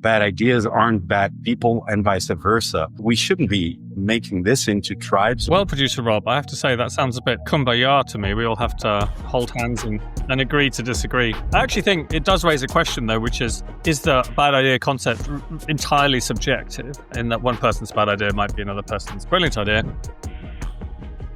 bad ideas aren't bad people and vice versa. We shouldn't be making this into tribes. Well, producer Rob, I have to say that sounds a bit kumbaya to me. We all have to hold hands and agree to disagree. I actually think it does raise a question, though, which is the bad idea concept entirely subjective, in that one person's bad idea might be another person's brilliant idea?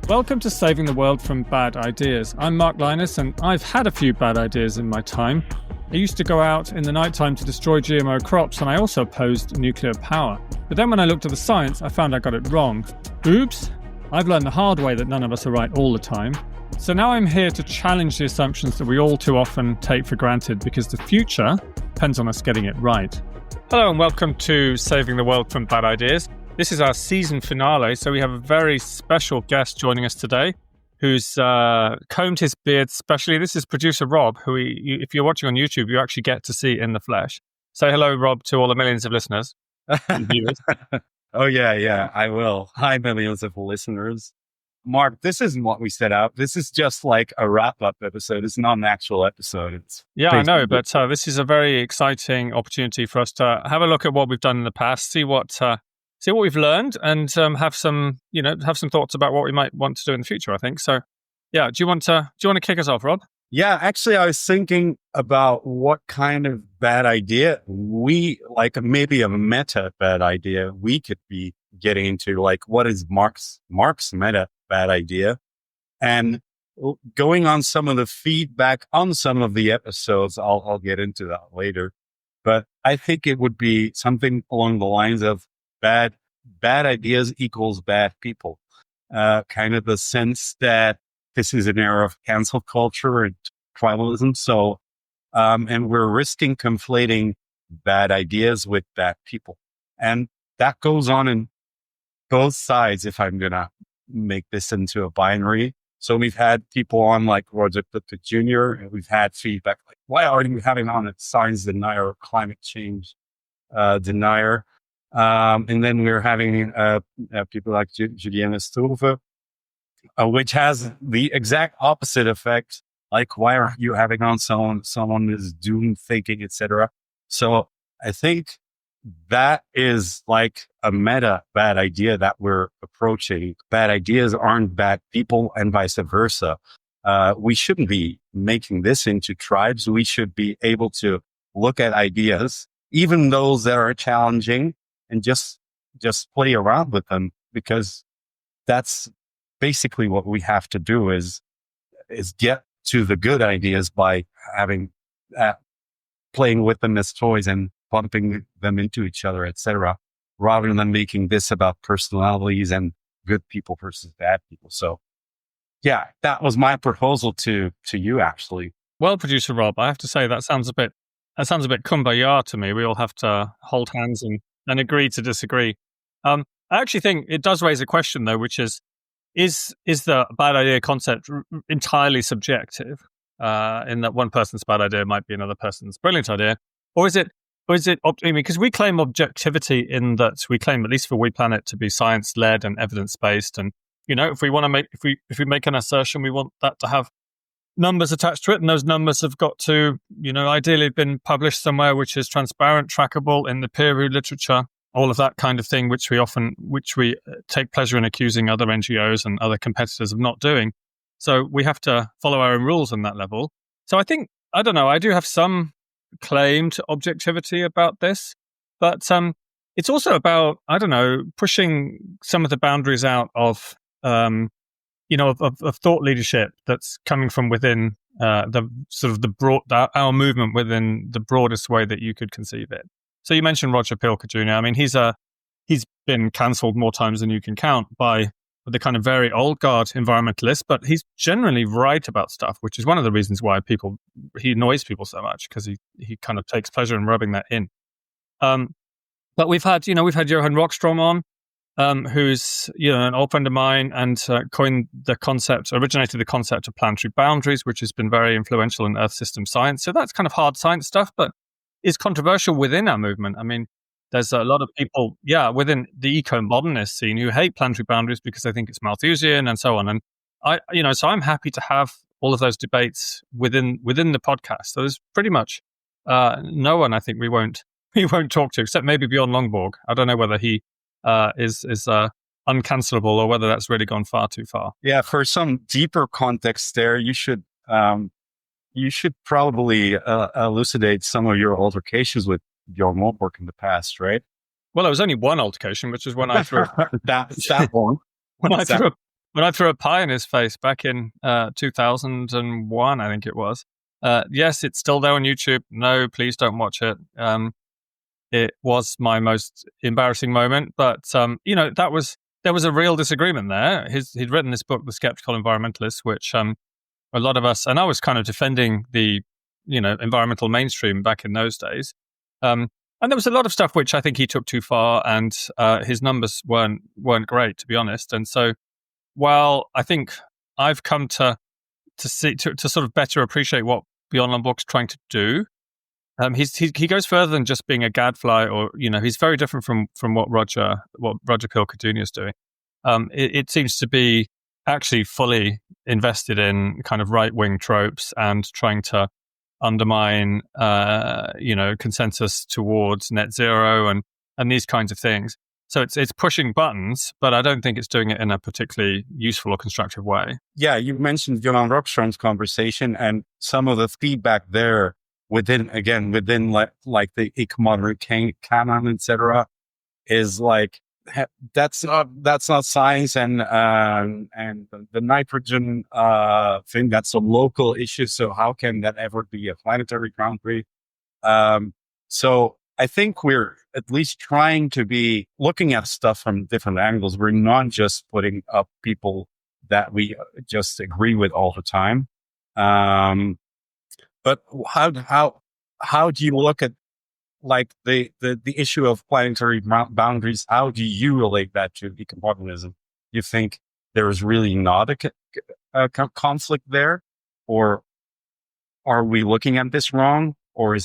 Welcome to Saving the World from Bad Ideas. I'm Mark Lynas, and I've had a few bad ideas in my time. I used to go out in the nighttime to destroy GMO crops, and I also opposed nuclear power. But then when I looked at the science, I found I got it wrong. Oops! I've learned the hard way that none of us are right all the time. So now I'm here to challenge the assumptions that we all too often take for granted, because the future depends on us getting it right. Hello and welcome to Saving the World from Bad Ideas. This is our season finale, so we have a very special guest joining us today, who's combed his beard specially. This is producer Rob, who if you're watching on YouTube, you actually get to see in the flesh. Say hello, Rob, to all the millions of listeners and viewers. Oh, yeah, I will. Hi, millions of listeners. Mark, this isn't what we set out. This is just like a wrap-up episode. It's not an actual episode. I know, but this is a very exciting opportunity for us to have a look at what we've done in the past, see what we've learned, and have some thoughts about what we might want to do in the future, I think. So, yeah, do you want to kick us off, Rob? Yeah, actually, I was thinking about what kind of bad idea maybe a meta bad idea we could be getting into. Like, what is Mark's meta bad idea? And going on some of the feedback on some of the episodes, I'll get into that later. But I think it would be something along the lines of bad ideas equals bad people. Kind of the sense that this is an era of cancel culture and tribalism. So, and we're risking conflating bad ideas with bad people. And that goes on in both sides, if I'm going to make this into a binary. So we've had people on like Roger Clifton Jr., and we've had feedback like, why are you having on a science denier or climate change denier? And then we're having people like Juliana Struve, which has the exact opposite effect. Like, why are you having on someone is doom thinking, etc. So I think that is like a meta bad idea that we're approaching. Bad ideas aren't bad people and vice versa. We shouldn't be making this into tribes. We should be able to look at ideas, even those that are challenging, and just play around with them, because that's basically what we have to do is get to the good ideas by having playing with them as toys and bumping them into each other, etc., rather than making this about personalities and good people versus bad people. So yeah, that was my proposal to you, actually. Well, producer Rob, I have to say that sounds a bit kumbaya to me. We all have to hold hands and agree to disagree. I actually think it does raise a question, though, which is the bad idea concept entirely subjective, in that one person's bad idea might be another person's brilliant idea? Or is it, because we claim objectivity in that we claim, at least for We Planet, to be science-led and evidence-based. And, if we make an assertion, we want that to have numbers attached to it, and those numbers have got to, ideally been published somewhere which is transparent, trackable in the peer-reviewed literature, all of that kind of thing, which we take pleasure in accusing other NGOs and other competitors of not doing. So we have to follow our own rules on that level. So I think, I don't know, I do have some claim to objectivity about this, but it's also about, I don't know, pushing some of the boundaries out of thought leadership that's coming from within the sort of the broad, our movement within the broadest way that you could conceive it. So you mentioned Roger Pilker Jr. I mean, he's been cancelled more times than you can count by the kind of very old guard environmentalists, but he's generally right about stuff, which is one of the reasons why he annoys people so much, because he kind of takes pleasure in rubbing that in. But we've had Johan Rockstrom on, who's an old friend of mine, and originated the concept of planetary boundaries, which has been very influential in Earth system science. So that's kind of hard science stuff, but is controversial within our movement. I mean, there's a lot of people, within the eco-modernist scene who hate planetary boundaries because they think it's Malthusian and so on. And so I'm happy to have all of those debates within the podcast. So there's pretty much no one I think we won't he won't talk to, except maybe Bjorn Longborg. I don't know whether he is uncancelable or whether that's really gone far too far. Yeah, for some deeper context there, you should probably elucidate some of your altercations with Bjorn Lomborg in the past, right? Well, there was only one altercation, which was when I threw that one. when I threw a pie in his face back in 2001, I think it was. Yes, it's still there on YouTube. No, please don't watch it. It was my most embarrassing moment, but there was a real disagreement there. He'd written this book, The Skeptical Environmentalist, which a lot of us, and I was kind of defending the environmental mainstream back in those days. And there was a lot of stuff which I think he took too far, and his numbers weren't great, to be honest. And so, while I think I've come to see to sort of better appreciate what Bjorn Lomborg's trying to do, he goes further than just being a gadfly, or he's very different from what Roger Kilcuduni is doing. It seems to be actually fully invested in kind of right-wing tropes and trying to undermine, consensus towards net zero and these kinds of things. So it's pushing buttons, but I don't think it's doing it in a particularly useful or constructive way. Yeah, you mentioned Johan Rockström's conversation and some of the feedback there within like the eco-moderate canon, etc., is like that's not science, and the nitrogen thing, that's a local issue. So how can that ever be a planetary boundary? So I think we're at least trying to be looking at stuff from different angles. We're not just putting up people that we just agree with all the time. But how do you look at like the issue of planetary boundaries? How do you relate that to eco-modernism? You think there is really not a conflict there, or are we looking at this wrong, or are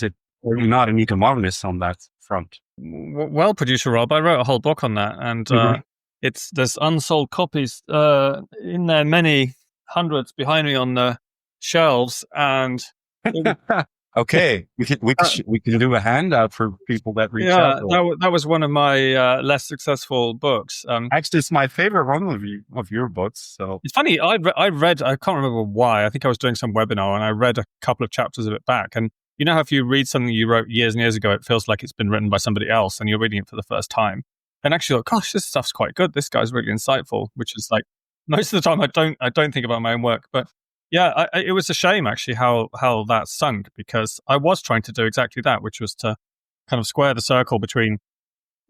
we not an eco-modernist on that front? Well, producer Rob, I wrote a whole book on that, and there's unsold copies in there, many hundreds behind me on the shelves, and. Okay, we can do a handout for people that reach out. That was one of my less successful books. Actually, it's my favorite one of your books. So it's funny. I read. I can't remember why. I think I was doing some webinar and I read a couple of chapters of it back. And you know how if you read something you wrote years and years ago, it feels like it's been written by somebody else, and you're reading it for the first time. And actually, like, gosh, this stuff's quite good. This guy's really insightful. Which is like most of the time, I don't think about my own work, but. Yeah, it was a shame actually how that sunk, because I was trying to do exactly that, which was to kind of square the circle between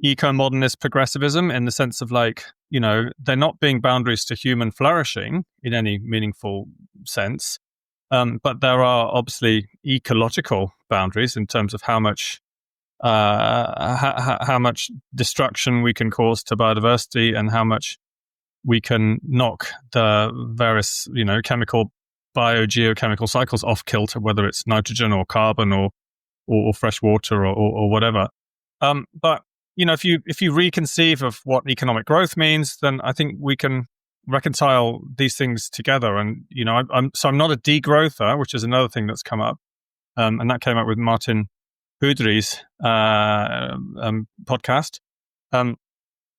eco-modernist progressivism in the sense of like, they're not being boundaries to human flourishing in any meaningful sense, but there are obviously ecological boundaries in terms of how much destruction we can cause to biodiversity and how much we can knock the various chemical biogeochemical cycles off kilter, whether it's nitrogen or carbon or fresh water or whatever. But if you reconceive of what economic growth means, then I think we can reconcile these things together. And I'm not a degrowther, which is another thing that's come up, and that came up with Martin Houdry's podcast.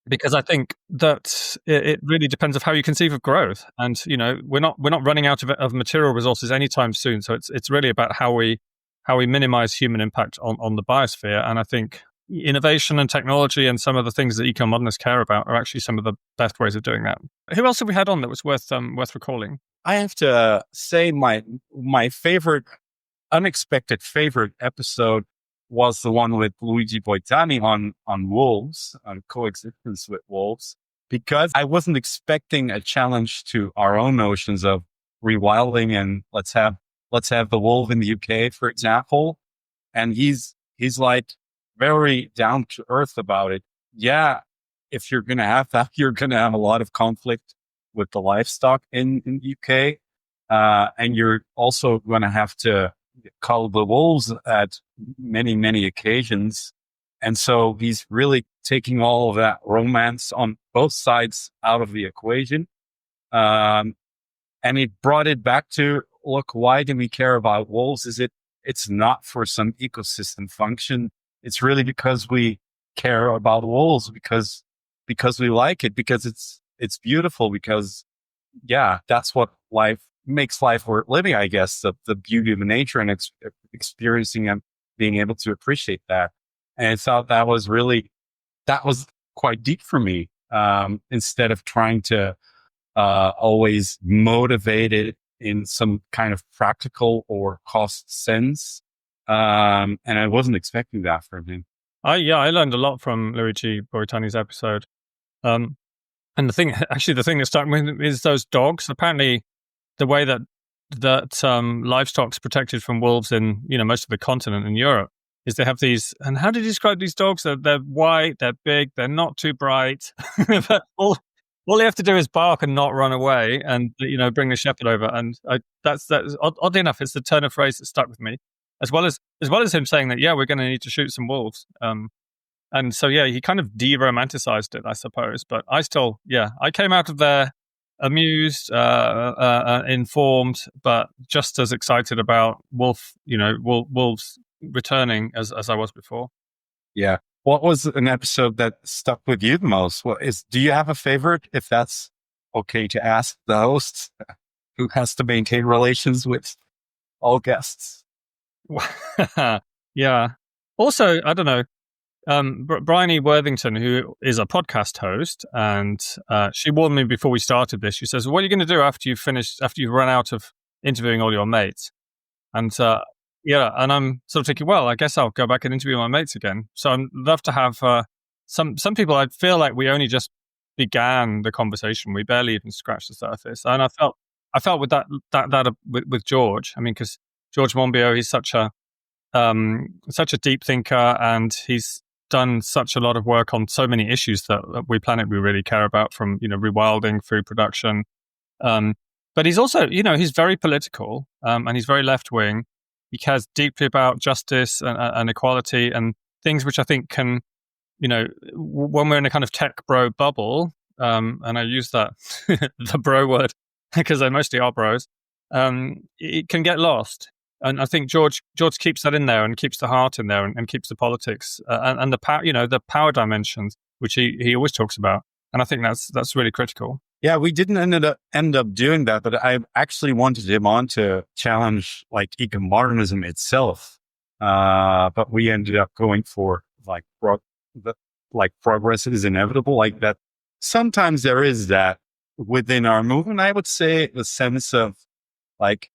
Because I think that it really depends on how you conceive of growth, and we're not running out of material resources anytime soon. So it's really about how we minimize human impact on the biosphere. And I think innovation and technology and some of the things that eco-modernists care about are actually some of the best ways of doing that. Who else have we had on that was worth recalling? I have to say my unexpected favorite episode was the one with Luigi Boitani on wolves, on coexistence with wolves, because I wasn't expecting a challenge to our own notions of rewilding and let's have the wolf in the UK, for example. And he's like very down to earth about it. Yeah, if you're going to have that, you're going to have a lot of conflict with the livestock in the UK. And you're also going to have to cull the wolves at many, many occasions. And so he's really taking all of that romance on both sides out of the equation. And he brought it back to, look, why do we care about wolves? It's not for some ecosystem function. It's really because we care about wolves, because we like it, because it's beautiful, because that's what life makes life worth living, I guess, the beauty of nature and experiencing and being able to appreciate that. And I thought that was quite deep for me. Instead of trying to always motivate it in some kind of practical or cost sense. And I wasn't expecting that from him. I learned a lot from Luigi Boritani's episode. And the thing that struck me is those dogs. Apparently, the way that livestock's protected from wolves in most of the continent in Europe is they have these. And how did you describe these dogs? They're white, they're big, they're not too bright. But all they have to do is bark and not run away, and bring the shepherd over. And that's oddly enough, it's the turn of phrase that stuck with me, as well as him saying that we're going to need to shoot some wolves. And so he kind of de-romanticized it, I suppose. But I still I came out of there amused, informed, but just as excited about wolves returning as I was before. Yeah. What was an episode that stuck with you the most? Do you have a favorite, if that's okay to ask the host, who has to maintain relations with all guests? Yeah. Also, I don't know, Bryony Worthington, who is a podcast host, and she warned me before we started this. She says, "What are you going to do after you've run out of interviewing all your mates?" And and I'm sort of thinking, well, I guess I'll go back and interview my mates again. So I'd love to have some people. I feel like we only just began the conversation. We barely even scratched the surface. And I felt with that with George. I mean, because George Monbiot, he's such a deep thinker, and he's done such a lot of work on so many issues that we really care about, from rewilding, food production. But he's also, he's very political, and he's very left wing. He cares deeply about justice and equality, and things which I think can, when we're in a kind of tech bro bubble, and I use that the bro word because they mostly are bros, it can get lost. And I think George keeps that in there, and keeps the heart in there, and keeps the politics and the power, the power dimensions, which he always talks about. And I think that's really critical. Yeah, we didn't end up doing that, but I actually wanted him on to challenge like eco-modernism itself. But we ended up going for progress is inevitable. Like that, sometimes there is that within our movement. I would say the sense of like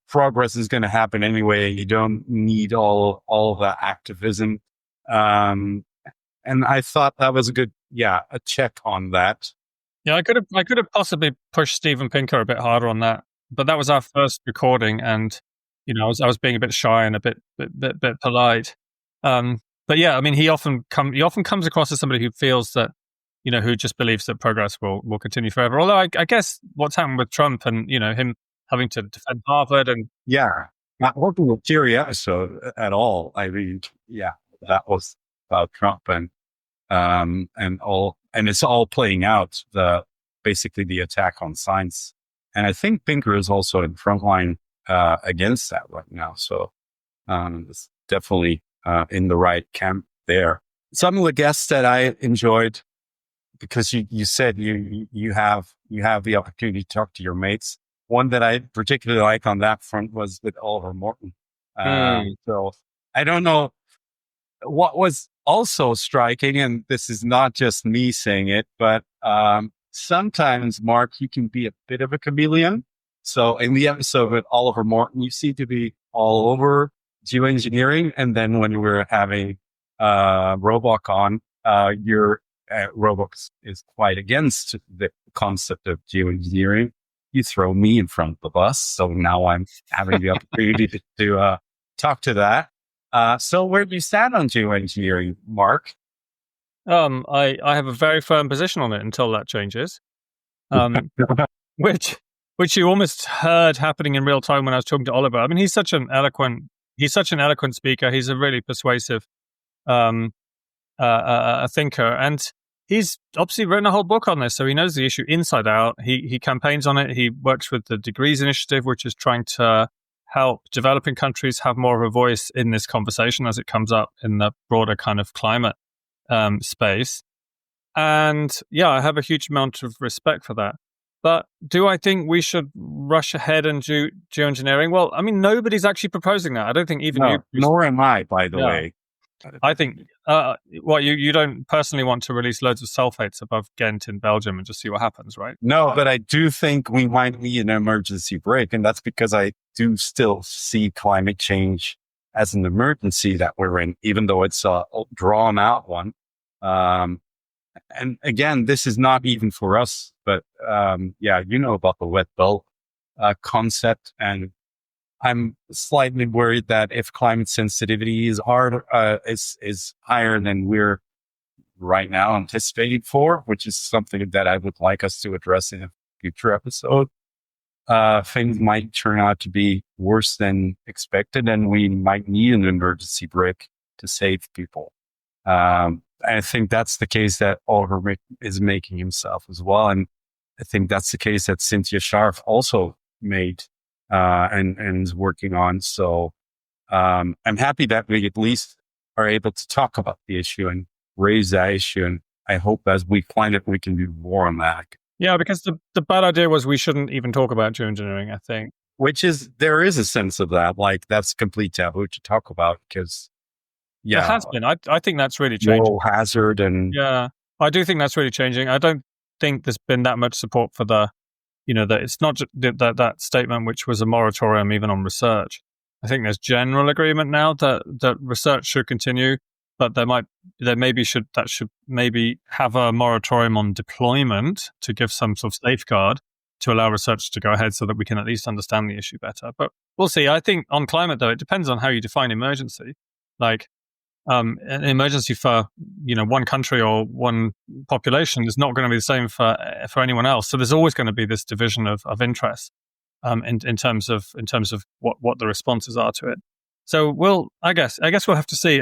progress is going to happen anyway. You don't need all the activism. And I thought that was a check on that. Yeah, I could have possibly pushed Steven Pinker a bit harder on that, but that was our first recording, and I was being a bit shy and a bit polite. But yeah, I mean, he often comes across as somebody who feels that who just believes that progress will continue forever. Although I guess what's happened with Trump and him having to defend Harvard and not working with Jerry episode at all. I mean, that was about Trump and all. And it's all playing out, basically the attack on science. And I think Pinker is also in frontline against that right now. So it's definitely in the right camp there. Some of the guests that I enjoyed, because you said you have the opportunity to talk to your mates. One that I particularly like on that front was with Oliver Morton. So I don't know what was also striking, and this is not just me saying it, but sometimes, Mark, you can be a bit of a chameleon. So in the episode with Oliver Morton, you seem to be all over geoengineering. And then when we're having Roebuck on, Roebuck is quite against the concept of geoengineering. You throw me in front of the bus. So now I'm having the opportunity to talk to that. So where do you stand on geoengineering, Mark? I have a very firm position on it until that changes. Which you almost heard happening in real time when I was talking to Oliver. I mean, he's such an eloquent speaker. He's a really persuasive thinker, and he's obviously written a whole book on this, so he knows the issue inside out. He campaigns on it. He works with the Degrees Initiative, which is trying to help developing countries have more of a voice in this conversation as it comes up in the broader kind of climate space. And yeah, I have a huge amount of respect for that. But do I think we should rush ahead and do geoengineering? Well, I mean, nobody's actually proposing that. I don't think even you. Nor am I, by the way. I think, you don't personally want to release loads of sulfates above Ghent in Belgium and just see what happens, right? No, but I do think we might need an emergency break. And that's because I do still see climate change as an emergency that we're in, even though it's a drawn out one. And again, this is not even for us, but you know about the wet bulb concept. And I'm slightly worried that if climate sensitivity is higher than we're right now anticipating for, which is something that I would like us to address in a future episode, things might turn out to be worse than expected, and we might need an emergency break to save people. I think that's the case that Oliver is making himself as well. And I think that's the case that Cynthia Scharf also made and is working on. So I'm happy that we at least are able to talk about the issue and raise that issue. And I hope as we find it, we can do more on that. Yeah, because the bad idea was we shouldn't even talk about geoengineering, I think. There is a sense of that, like that's complete taboo to talk about because it has been. I think that's really changing. Moral hazard and I do think that's really changing. I don't think there's been that much support for that it's not just that statement, which was a moratorium even on research. I think there's general agreement now that research should continue, but should maybe have a moratorium on deployment to give some sort of safeguard to allow research to go ahead so that we can at least understand the issue better. But we'll see. I think on climate, though, it depends on how you define emergency. Like, an emergency for one country or one population is not going to be the same for anyone else. So there's always going to be this division of interest in terms of what the responses are to it. So I guess we'll have to see.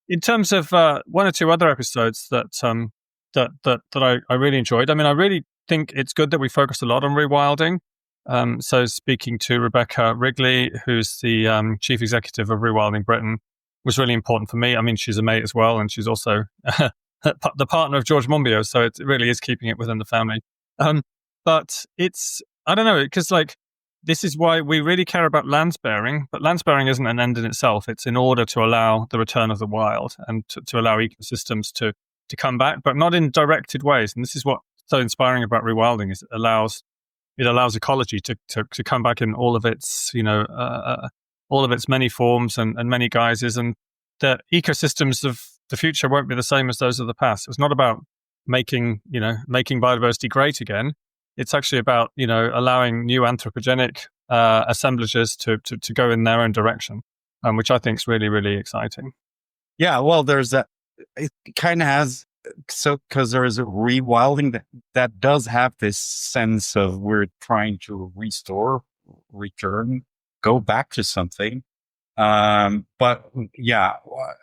In terms of one or two other episodes that I really enjoyed. I mean, I really think it's good that we focused a lot on rewilding. So speaking to Rebecca Wrigley, who's the chief executive of Rewilding Britain, was really important for me. I mean, she's a mate as well, and she's also the partner of George Monbiot, so it really is keeping it within the family. But I don't know, because this is why we really care about land sparing, but land sparing isn't an end in itself. It's in order to allow the return of the wild and to allow ecosystems to come back, but not in directed ways. And this is what's so inspiring about rewilding, is it allows ecology to come back in all of its, all of its many forms and many guises, and the ecosystems of the future won't be the same as those of the past. It's not about making biodiversity great again. It's actually about, allowing new anthropogenic assemblages to go in their own direction, which I think is really, really exciting. Yeah, well, there's that. It kind of has, because there is a rewilding that does have this sense of we're trying to restore, return, go back to something. But yeah,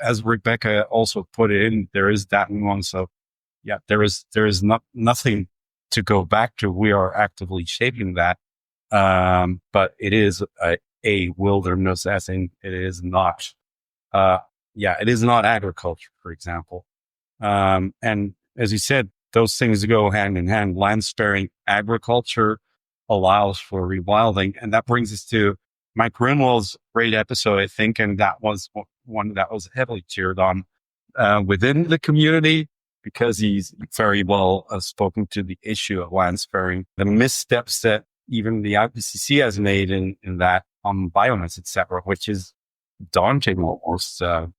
as Rebecca also put it in, there is that nuance of, there is nothing to go back to. We are actively shaping that. But it is a wilderness, as in it is not, it is not agriculture, for example. And as you said, those things go hand in hand. Land sparing agriculture allows for rewilding. And that brings us to Mike Greenwell's great episode, I think. And that was one that was heavily cheered on within the community, because he's very well spoken to the issue of land sparing, the missteps that even the IPCC has made in that on biomass, etc., which is daunting almost to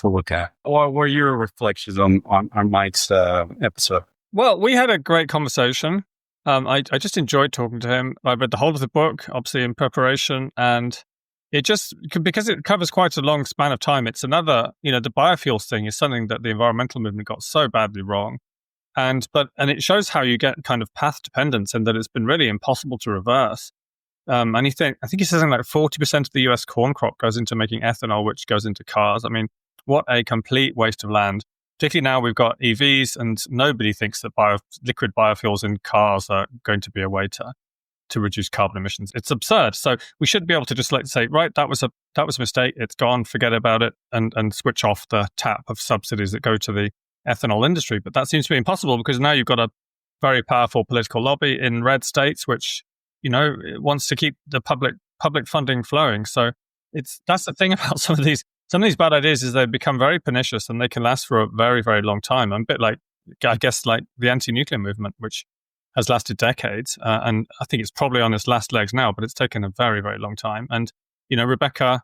look at. What were your reflections on Mike's episode? Well, we had a great conversation. I just enjoyed talking to him. I read the whole of the book, obviously in preparation, and it just, because it covers quite a long span of time, it's another, the biofuels thing is something that the environmental movement got so badly wrong. And it shows how you get kind of path dependence, and that it's been really impossible to reverse. And I think he says something like 40% of the US corn crop goes into making ethanol, which goes into cars. I mean, what a complete waste of land. Particularly now we've got EVs, and nobody thinks that liquid biofuels in cars are going to be a way to reduce carbon emissions. It's absurd. So we should be able to just say, right, that was a mistake. It's gone. Forget about it, and switch off the tap of subsidies that go to the ethanol industry. But that seems to be impossible because now you've got a very powerful political lobby in red states, which wants to keep the public funding flowing. So that's the thing about some of these bad ideas is they become very pernicious and they can last for a very, very long time. A bit like, I guess, like the anti-nuclear movement, which has lasted decades, and I think it's probably on its last legs now, but it's taken a very, very long time. And Rebecca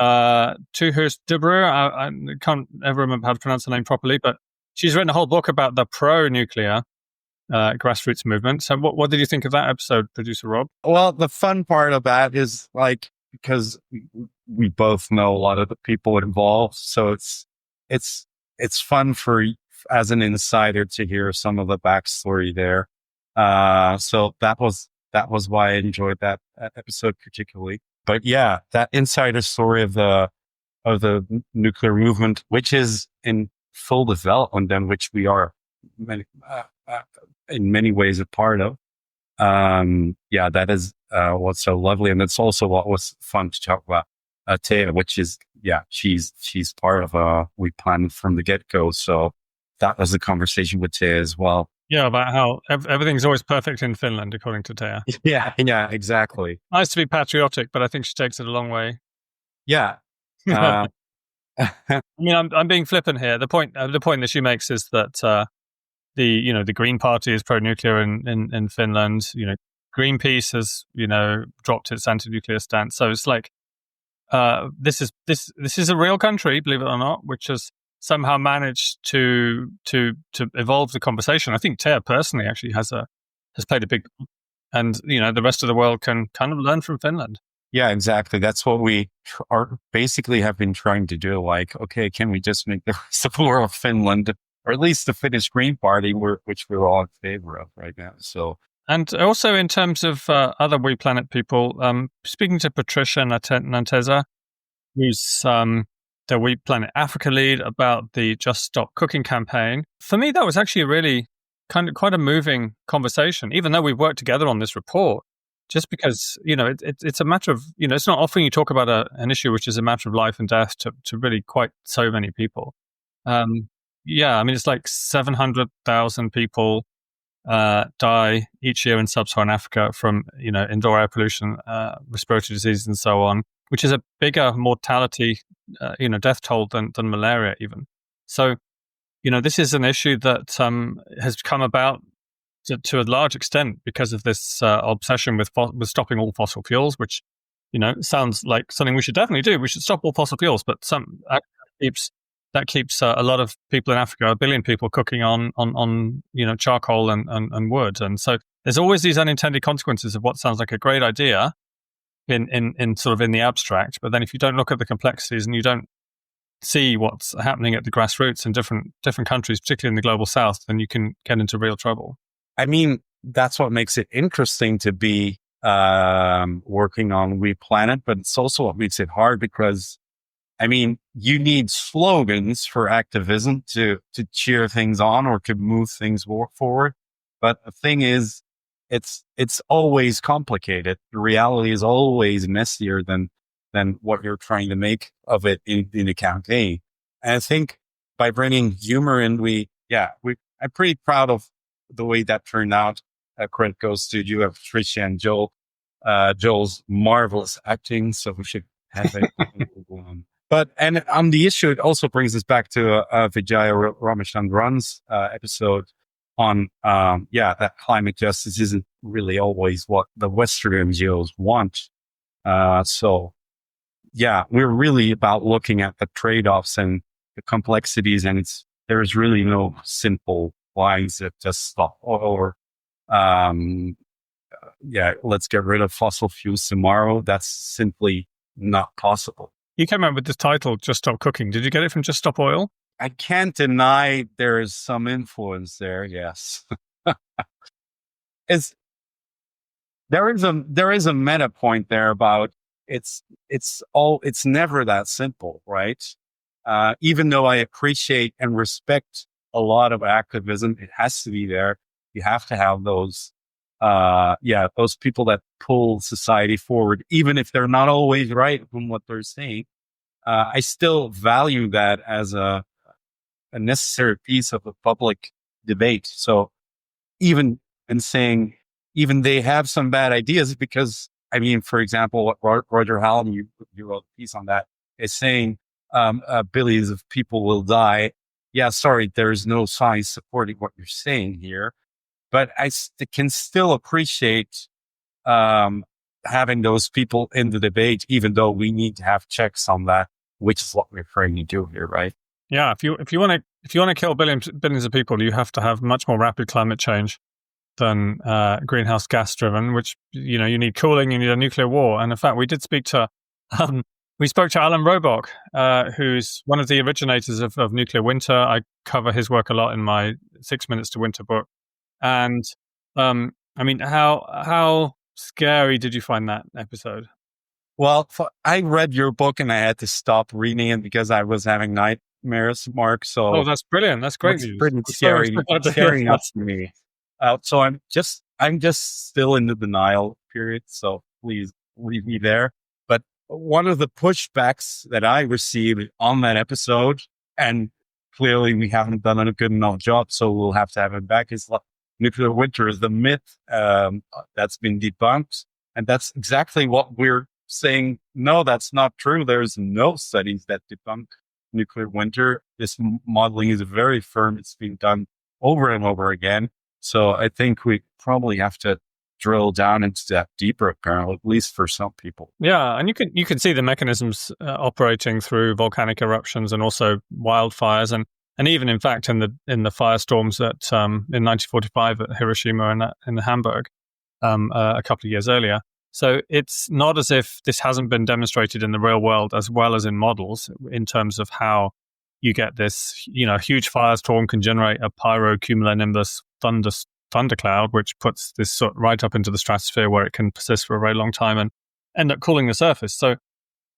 Tuhus Debrew, I can't ever remember how to pronounce her name properly, but she's written a whole book about the pro-nuclear grassroots movement. So what did you think of that episode, producer Rob? Well, the fun part of that is because we both know a lot of the people involved, so it's fun as an insider to hear some of the backstory there. So that was why I enjoyed that episode particularly. But yeah, that insider story of the nuclear movement, which is in full development and which we are in many ways a part of. That is what's so lovely, and it's also what was fun to talk about. Thea, which is she's part of We Planned from the get-go, so that was a conversation with Thea as well. Yeah, about how everything's always perfect in Finland, according to Thea. Yeah, exactly. Nice to be patriotic, but I think she takes it a long way. Yeah. I mean, I'm being flippant here. The point that she makes is that the Green Party is pro-nuclear in Finland. Greenpeace has dropped its anti-nuclear stance. So it's like this is a real country, believe it or not, which has somehow managed to evolve the conversation. I think Thea personally actually has played a big, and the rest of the world can kind of learn from Finland. Yeah, exactly. That's what we basically have been trying to do. Like, okay, can we just make the rest of the world Finland, or at least the Finnish Green Party, which we're all in favor of right now. So, and also in terms of other We Planet people, speaking to Patricia Nanteza, who's the We Planet Africa lead, about the Just Stop Cooking campaign. For me, that was actually a really quite a moving conversation, even though we've worked together on this report. Just because, it's a matter of, it's not often you talk about an issue which is a matter of life and death to really quite so many people. It's like 700,000 people die each year in sub-Saharan Africa from, indoor air pollution, respiratory disease, and so on, which is a bigger mortality, death toll than malaria even. So, this is an issue that has come about to a large extent because of this obsession with stopping all fossil fuels, which, sounds like something we should definitely do. We should stop all fossil fuels, but that keeps a lot of people in Africa, 1 billion people, cooking on charcoal and wood. And so there's always these unintended consequences of what sounds like a great idea in sort of in the abstract. But then if you don't look at the complexities and you don't see what's happening at the grassroots in different countries, particularly in the global south, then you can get into real trouble. I mean, that's what makes it interesting to be working on We Planet, but it's also what makes it hard because, I mean, you need slogans for activism to cheer things on or to move things forward. But the thing is, it's always complicated. The reality is always messier than what you're trying to make of it in a campaign. And I think by bringing humor in, I'm pretty proud of the way that turned out. Credit goes to you, Patricia and Joel. Joel's marvelous acting, so we should have it. But on the issue, it also brings us back to Vijaya Ramachandran's episode on that climate justice isn't really always what the Western NGOs want. We're really about looking at the trade-offs and the complexities, and there's really no simple lines that just stop or let's get rid of fossil fuels tomorrow. That's simply not possible. You came up with this title, Just Stop Cooking. Did you get it from Just Stop Oil? I can't deny there is some influence there. Yes. There is a meta point there about it's never that simple, right? Even though I appreciate and respect a lot of activism, it has to be there. You have to have those those people that pull society forward, even if they're not always right from what they're saying. I still value that as a necessary piece of the public debate. So even in saying, even they have some bad ideas, because I mean, for example, what Roger Hallam, you wrote a piece on that, is saying billions of people will die. Yeah, sorry, there's no science supporting what you're saying here, but I can still appreciate having those people in the debate, even though we need to have checks on that, which is what we're trying to do here, right? Yeah, if you want to kill billions of people, you have to have much more rapid climate change than greenhouse gas driven. Which you need cooling, you need a nuclear war. And in fact, we spoke to Alan Robock, who's one of the originators of nuclear winter. I cover his work a lot in my 6 Minutes to Winter book. And I mean, how scary did you find that episode? Well, I read your book and I had to stop reading it because I was having nightmares, Mark. So, that's brilliant. That's great news. Pretty scary, scary enough for me. So I'm just still in the denial period. So please leave me there. But one of the pushbacks that I received on that episode, and clearly we haven't done a good enough job, so we'll have to have it back, is nuclear winter is the myth that's been debunked. And that's exactly what we're saying. No, that's not true. There's no studies that debunk nuclear winter. This modeling is very firm. It's been done over and over again. So I think we probably have to drill down into that deeper, apparently, at least for some people. Yeah, and you can see the mechanisms operating through volcanic eruptions and also wildfires, and even in fact in the firestorms that in 1945 at Hiroshima and in Hamburg a couple of years earlier. So it's not as if this hasn't been demonstrated in the real world as well as in models in terms of how you get this, huge firestorm can generate a pyrocumulonimbus thundercloud, which puts this sort right up into the stratosphere where it can persist for a very long time and end up cooling the surface. So,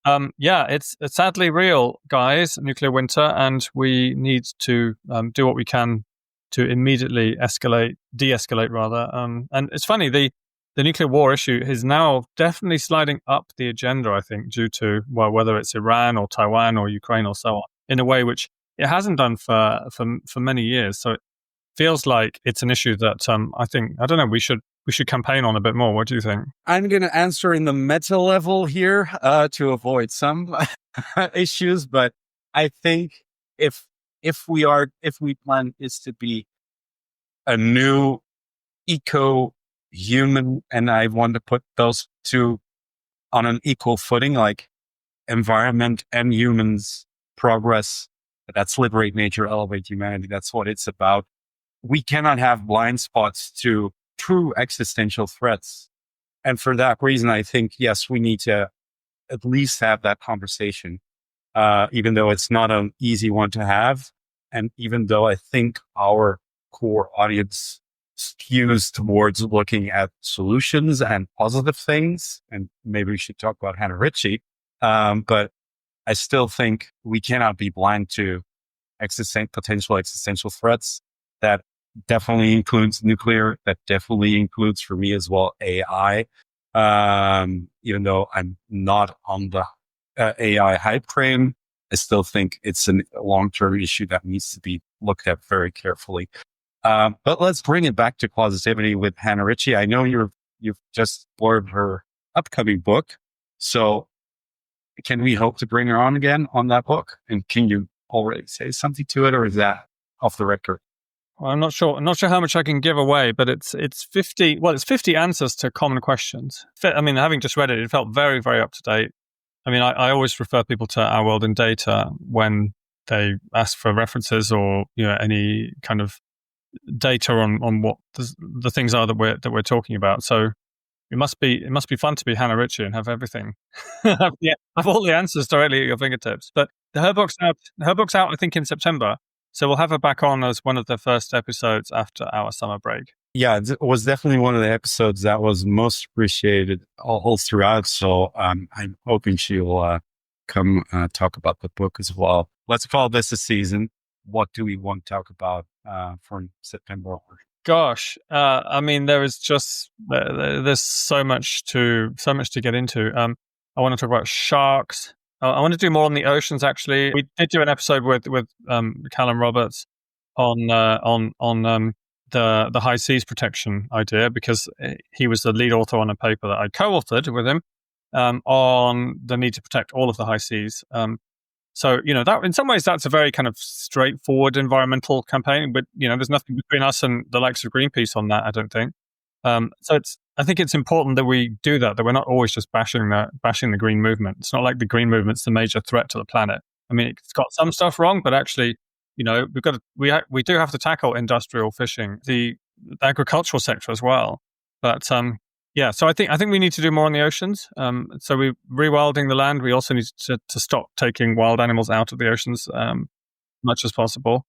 it's sadly real, guys, nuclear winter, and we need to do what we can to immediately de-escalate rather. And it's funny, the nuclear war issue is now definitely sliding up the agenda, I think, due to, whether it's Iran or Taiwan or Ukraine or so on, in a way which it hasn't done for many years. So it feels like it's an issue that I don't know, we should campaign on a bit more. What do you think? I'm going to answer in the meta level here to avoid some issues, but I think if we plan is to be a new eco-human, and I want to put those two on an equal footing, like environment and humans progress, that's liberate nature, elevate humanity. That's what it's about. We cannot have blind spots to true existential threats. And for that reason, I think, yes, we need to at least have that conversation, even though it's not an easy one to have. And even though I think our core audience skews towards looking at solutions and positive things, and maybe we should talk about Hannah Ritchie, but I still think we cannot be blind to potential existential threats. That definitely includes nuclear. That definitely includes, for me as well, AI. Even though I'm not on the AI hype train, I still think it's a long-term issue that needs to be looked at very carefully. But let's bring it back to positivity with Hannah Ritchie. I know you've just blurbed her upcoming book. So can we hope to bring her on again on that book? And can you already say something to it, or is that off the record? Well, I'm not sure how much I can give away, but it's 50 answers to common questions. I mean, having just read it, it felt very, very up to date. I mean, I always refer people to Our World in Data when they ask for references or any kind of data on what the things are that we're talking about. So it must be fun to be Hannah Ritchie and have everything, have all the answers directly at your fingertips. But her book's out, I think, in September. So we'll have her back on as one of the first episodes after our summer break. Yeah, it was definitely one of the episodes that was most appreciated all throughout. So I'm hoping she'll come talk about the book as well. Let's call this a season. What do we want to talk about from September onward? Gosh, I mean, there is just there's so much to get into. I want to talk about sharks. I want to do more on the oceans. Actually, we did do an episode with Callum Roberts on the high seas protection idea, because he was the lead author on a paper that I co-authored with him on the need to protect all of the high seas. So, that in some ways, that's a very kind of straightforward environmental campaign, but, there's nothing between us and the likes of Greenpeace on that, I don't think. So I think it's important that we do that we're not always just bashing the green movement. It's not like the green movement's the major threat to the planet. I mean, it's got some stuff wrong, but actually, we do have to tackle industrial fishing, the agricultural sector as well. But, yeah, so I think we need to do more on the oceans. So we're rewilding the land. We also need to stop taking wild animals out of the oceans much as possible.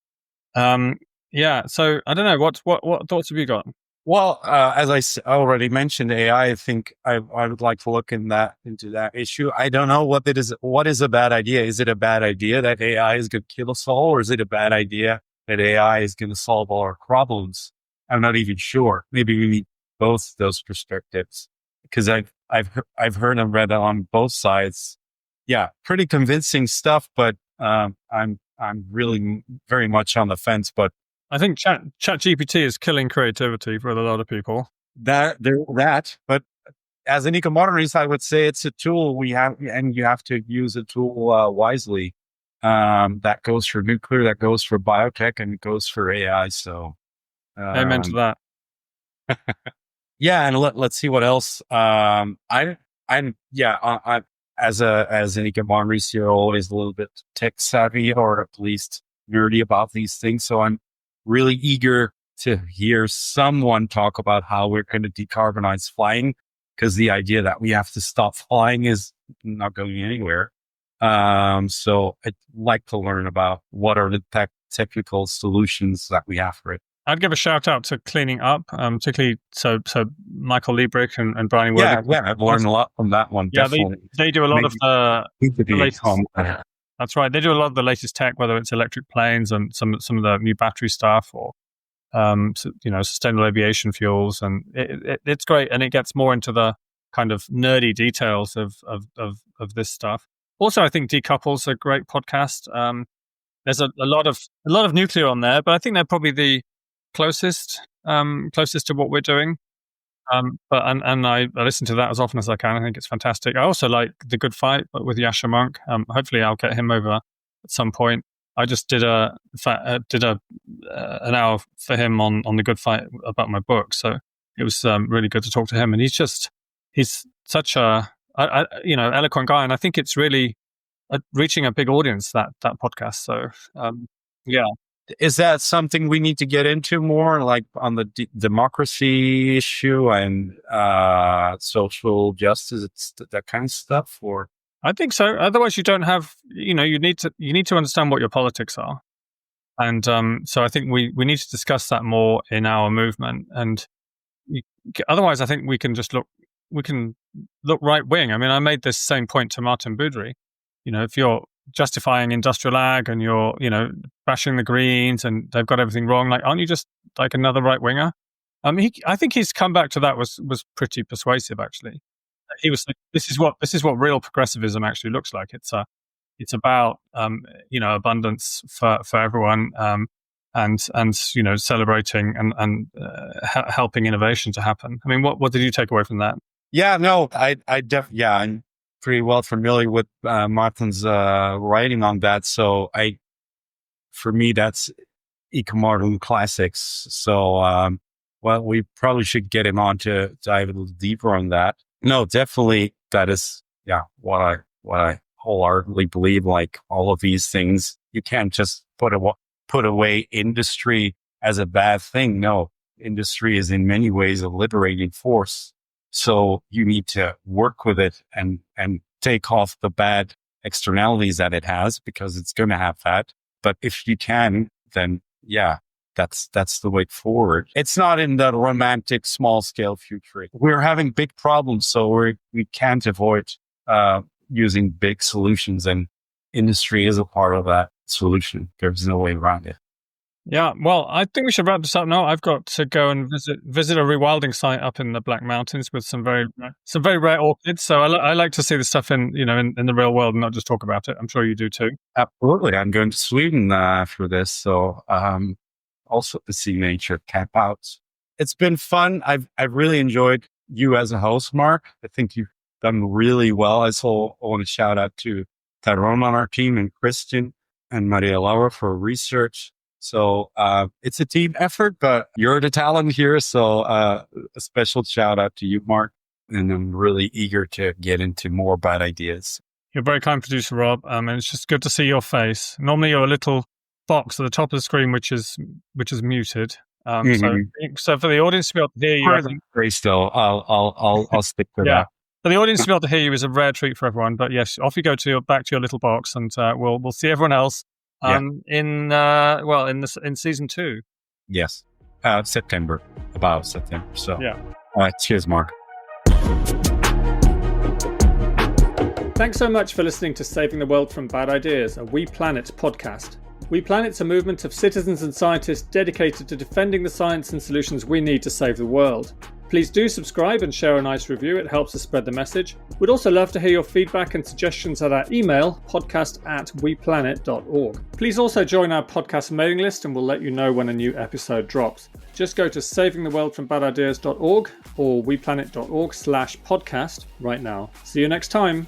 Yeah, so I don't know. What thoughts have you got? Well, as I already mentioned, AI, I think I would like to look into that issue. I don't know what is a bad idea. Is it a bad idea that AI is going to kill us all, or is it a bad idea that AI is going to solve all our problems? I'm not even sure. Maybe we need both those perspectives, because I've heard and read on both sides. Yeah, pretty convincing stuff, but I'm really very much on the fence. But I think ChatGPT is killing creativity for a lot of people. But as an eco-modernist, I would say it's a tool we have, and you have to use a tool wisely. That goes for nuclear, that goes for biotech, and it goes for AI. So, amen to that. Yeah, and let's see what else. I as an eco-modernist, you're always a little bit tech savvy, or at least nerdy about these things. So I'm really eager to hear someone talk about how we're going to decarbonize flying, because the idea that we have to stop flying is not going anywhere. So I'd like to learn about what are the technical solutions that we have for it. I'd give a shout out to Cleaning Up, particularly so Michael Liebrich and Brian Worthing. Yeah, I've learned a lot from that one. Yeah, definitely. They do a lot of the latest. That's right. They do a lot of the latest tech, whether it's electric planes and some of the new battery stuff, or sustainable aviation fuels, and it's great, and it gets more into the kind of nerdy details of this stuff. Also, I think Decouple's a great podcast. There's a lot of nuclear on there, but I think they're probably the closest to what we're doing. But I listen to that as often as I can. I think it's fantastic. I also like The Good Fight, but with Yasha Monk. Hopefully, I'll get him over at some point. I just did an hour for him on The Good Fight about my book, so it was really good to talk to him. And he's such a eloquent guy, and I think it's really reaching a big audience, that podcast. So yeah. Is that something we need to get into more, like on the democracy issue and social justice, that kind of stuff? Or I think so. Otherwise, you don't have. You need to understand what your politics are, and so I think we need to discuss that more in our movement. And otherwise, I think we can look right wing. I mean, I made this same point to Martin Boudry. If you're justifying industrial ag and you're, bashing the Greens and they've got everything wrong, like, aren't you just like another right winger? I think his comeback to that was pretty persuasive, actually. He was like, this is what real progressivism actually looks like. It's about abundance for everyone, and celebrating and helping innovation to happen. I mean, what did you take away from that? Yeah, no, I'm pretty well familiar with Martin's writing on that. So for me, that's eco-modern classics. So, we probably should get him on to dive a little deeper on that. No, definitely, that is, what I wholeheartedly believe. Like, all of these things, you can't just put away industry as a bad thing. No, industry is in many ways a liberating force. So you need to work with it and take off the bad externalities that it has, because it's going to have that. But if you can, then that's the way forward. It's not in the romantic small scale future. We're having big problems, so we can't avoid using big solutions, and industry is a part of that solution. There's no way around it. Yeah, well, I think we should wrap this up now. I've got to go and visit a rewilding site up in the Black Mountains with some very rare orchids. So I like to see the stuff in the real world and not just talk about it. I'm sure you do too. Absolutely. I'm going to Sweden after this. So also to see nature camp out. It's been fun. I've really enjoyed you as a host, Mark. I think you've done really well. I want to shout out to Tyrone on our team and Christian and Maria Laura for research. So it's a team effort, but you're the talent here. So a special shout out to you, Mark. And I'm really eager to get into more bad ideas. You're very kind, producer Rob. And it's just good to see your face. Normally you're a little box at the top of the screen, which is muted. So for the audience to be able to hear you, great still. I'll stick to that. For the audience to be able to hear you is a rare treat for everyone. But yes, off you go back to your little box, and we'll see everyone else in season 2. Yes, about September. So yeah. All right, cheers, Mark. Thanks so much for listening to Saving the World from Bad Ideas, a We Planet podcast. We Planet's a movement of citizens and scientists dedicated to defending the science and solutions we need to save the world. Please do subscribe and share a nice review. It helps us spread the message. We'd also love to hear your feedback and suggestions at our email, podcast@weplanet.org. Please also join our podcast mailing list and we'll let you know when a new episode drops. Just go to savingtheworldfrombadideas.org or weplanet.org/podcast right now. See you next time.